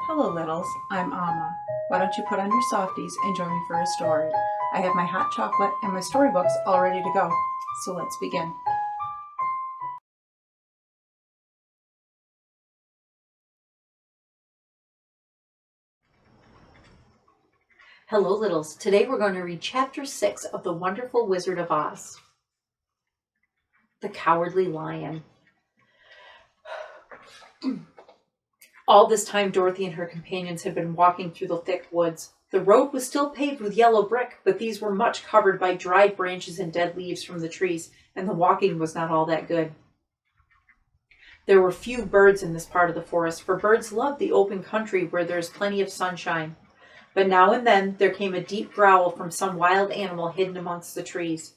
Hello, littles. I'm Amma. Why don't you put on your softies and join me for a story? I have my hot chocolate and my storybooks all ready to go. So let's begin. Hello, littles. Today we're going to read Chapter 6 of The Wonderful Wizard of Oz. The Cowardly Lion. All this time, Dorothy and her companions had been walking through the thick woods. The road was still paved with yellow brick, but these were much covered by dried branches and dead leaves from the trees, and the walking was not all that good. There were few birds in this part of the forest, for birds love the open country where there is plenty of sunshine. But now and then there came a deep growl from some wild animal hidden amongst the trees.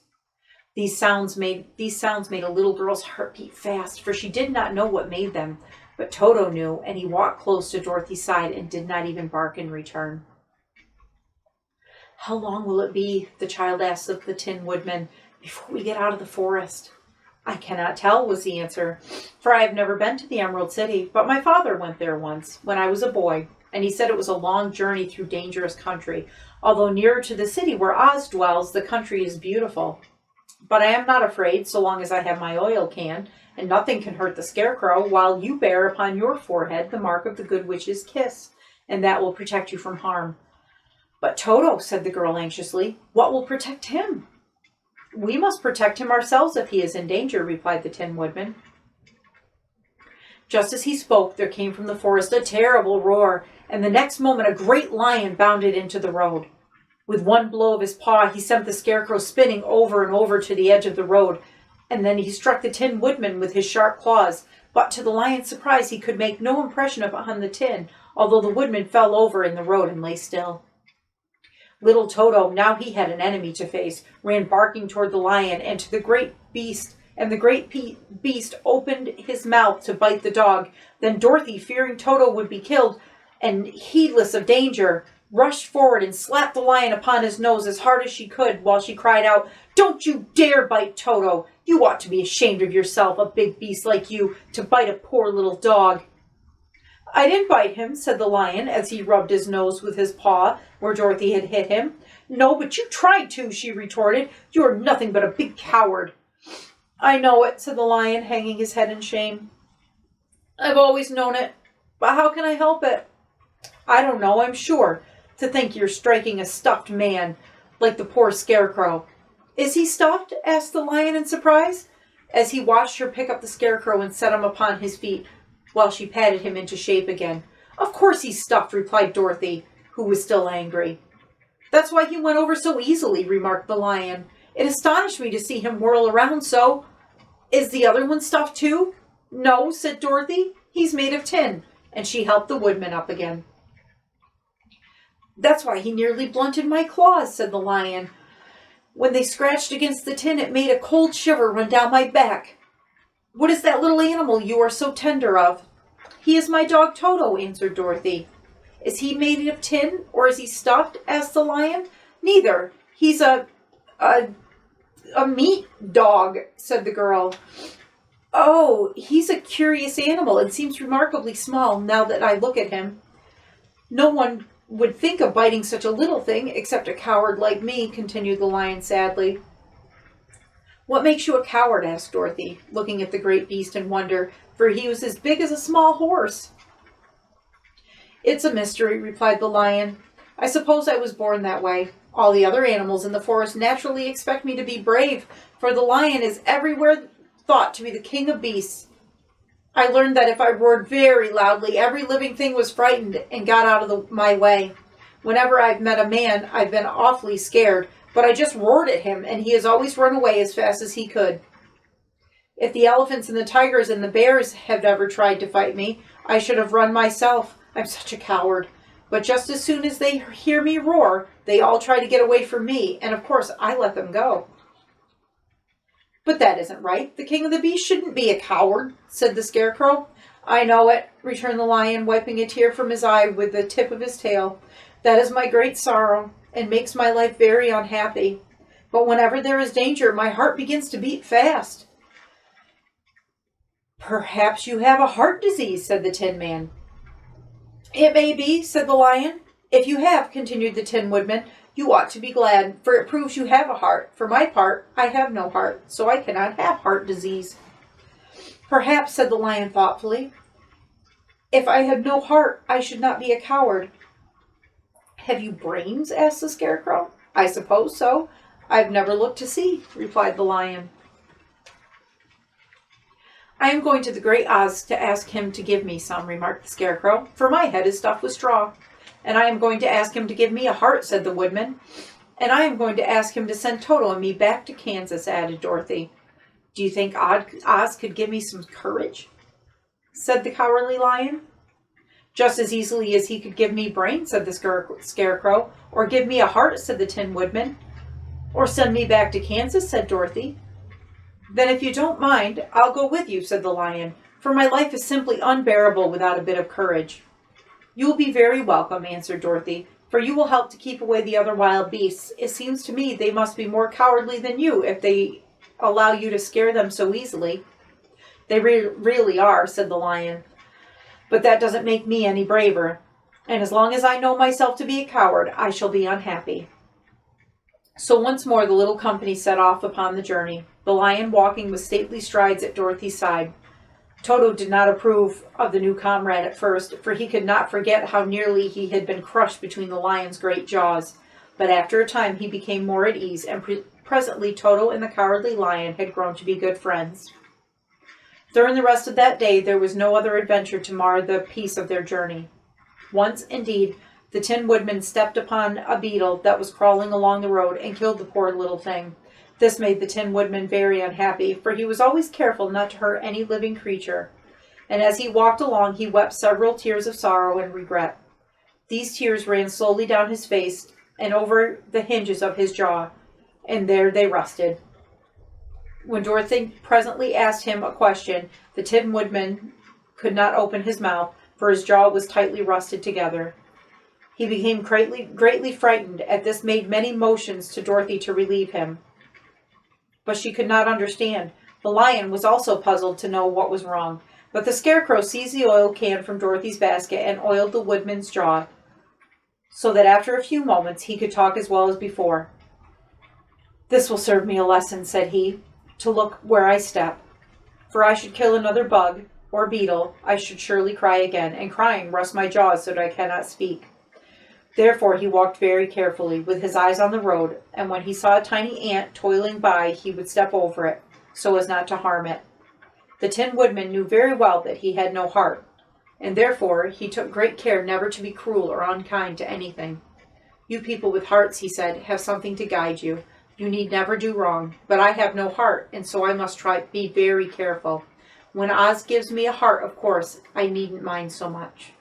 These sounds made a little girl's heart beat fast, for she did not know what made them. But Toto knew, and he walked close to Dorothy's side and did not even bark in return. "How long will it be," the child asked of the Tin Woodman, "before we get out of the forest?" "I cannot tell," was the answer, "for I have never been to the Emerald City, but my father went there once, when I was a boy, and he said it was a long journey through dangerous country. Although nearer to the city where Oz dwells, the country is beautiful. But I am not afraid so long as I have my oil can, and nothing can hurt the Scarecrow, while you bear upon your forehead the mark of the Good Witch's kiss, and that will protect you from harm." "But Toto," said the girl anxiously, "what will protect him?" "We must protect him ourselves if he is in danger," replied the Tin Woodman. Just as he spoke, there came from the forest a terrible roar, and the next moment a great lion bounded into the road. With one blow of his paw, he sent the Scarecrow spinning over and over to the edge of the road, and then he struck the Tin Woodman with his sharp claws. But to the lion's surprise, he could make no impression upon the tin, although the woodman fell over in the road and lay still. Little Toto, now he had an enemy to face, ran barking toward the lion and to the great beast, and the great beast opened his mouth to bite the dog. Then Dorothy, fearing Toto would be killed, and heedless of danger, rushed forward and slapped the lion upon his nose as hard as she could, while she cried out, "Don't you dare bite Toto! You ought to be ashamed of yourself, a big beast like you, to bite a poor little dog." "I didn't bite him," said the lion, as he rubbed his nose with his paw where Dorothy had hit him. "No, but you tried to," she retorted. "You are nothing but a big coward." "I know it," said the lion, hanging his head in shame. "I've always known it, but how can I help it?" "I don't know, I'm sure. To think you're striking a stuffed man, like the poor Scarecrow." "Is he stuffed?" asked the lion in surprise, as he watched her pick up the Scarecrow and set him upon his feet, while she patted him into shape again. "Of course he's stuffed," replied Dorothy, who was still angry. "That's why he went over so easily," remarked the lion. "It astonished me to see him whirl around so. Is the other one stuffed too?" "No," said Dorothy. "He's made of tin," and she helped the woodman up again. "That's why he nearly blunted my claws," said the lion. "When they scratched against the tin, it made a cold shiver run down my back." "What is that little animal you are so tender of?" "He is my dog Toto," answered Dorothy. "Is he made of tin, or is he stuffed?" asked the lion. "Neither. He's a meat dog," said the girl. "Oh, he's a curious animal and seems remarkably small now that I look at him. No one would think of biting such a little thing, except a coward like me," continued the lion sadly. "What makes you a coward?" asked Dorothy, looking at the great beast in wonder, for he was as big as a small horse. "It's a mystery," replied the lion. "I suppose I was born that way. All the other animals in the forest naturally expect me to be brave, for the lion is everywhere thought to be the king of beasts. I learned that if I roared very loudly, every living thing was frightened and got out of my way. Whenever I've met a man, I've been awfully scared, but I just roared at him, and he has always run away as fast as he could. If the elephants and the tigers and the bears had ever tried to fight me, I should have run myself. I'm such a coward. But just as soon as they hear me roar, they all try to get away from me, and of course I let them go." "But that isn't right. The king of the beasts shouldn't be a coward," said the Scarecrow. "I know it," returned the lion, wiping a tear from his eye with the tip of his tail. "That is my great sorrow, and makes my life very unhappy. But whenever there is danger, my heart begins to beat fast." "Perhaps you have a heart disease," said the Tin Man. It may be, said the lion. If you have, continued the Tin Woodman, you ought to be glad, for it proves you have a heart. For my part, I have no heart, so I cannot have heart disease. Perhaps, said the lion thoughtfully, if I had no heart, I should not be a coward. Have you brains? Asked the Scarecrow. I suppose so. I've never looked to see, replied the lion. I am going to the great Oz to ask him to give me some, remarked the Scarecrow, for my head is stuffed with straw. And I am going to ask him to give me a heart, said the Woodman. And I am going to ask him to send Toto and me back to Kansas, added Dorothy. Do you think Oz could give me some courage? Said the Cowardly Lion. Just as easily as he could give me brains, said the Scarecrow. Or give me a heart, said the Tin Woodman. Or send me back to Kansas, said Dorothy. Then if you don't mind, I'll go with you, said the Lion, for my life is simply unbearable without a bit of courage. You will be very welcome, answered Dorothy, for you will help to keep away the other wild beasts. It seems to me they must be more cowardly than you if they allow you to scare them so easily. They really are, said the Lion, but that doesn't make me any braver, and as long as I know myself to be a coward, I shall be unhappy. So once more the little company set off upon the journey, the lion walking with stately strides at Dorothy's side. Toto did not approve of the new comrade at first, for he could not forget how nearly he had been crushed between the lion's great jaws. But after a time he became more at ease, and presently Toto and the Cowardly Lion had grown to be good friends. During the rest of that day there was no other adventure to mar the peace of their journey. Once, indeed, the Tin Woodman stepped upon a beetle that was crawling along the road and killed the poor little thing. This made the Tin Woodman very unhappy, for he was always careful not to hurt any living creature, and as he walked along he wept several tears of sorrow and regret. These tears ran slowly down his face and over the hinges of his jaw, and there they rested. When Dorothy presently asked him a question, the Tin Woodman could not open his mouth, for his jaw was tightly rusted together. He became greatly frightened at this, made many motions to Dorothy to relieve him. But she could not understand. The lion was also puzzled to know what was wrong. But the Scarecrow seized the oil can from Dorothy's basket and oiled the Woodman's jaw, so that after a few moments he could talk as well as before. This will serve me a lesson, said he, to look where I step. For I should kill another bug or beetle, I should surely cry again, and crying rusts my jaws so that I cannot speak. Therefore he walked very carefully, with his eyes on the road, and when he saw a tiny ant toiling by, he would step over it, so as not to harm it. The Tin Woodman knew very well that he had no heart, and therefore he took great care never to be cruel or unkind to anything. You people with hearts, he said, have something to guide you. You need never do wrong, but I have no heart, and so I must be very careful. When Oz gives me a heart, of course, I needn't mind so much.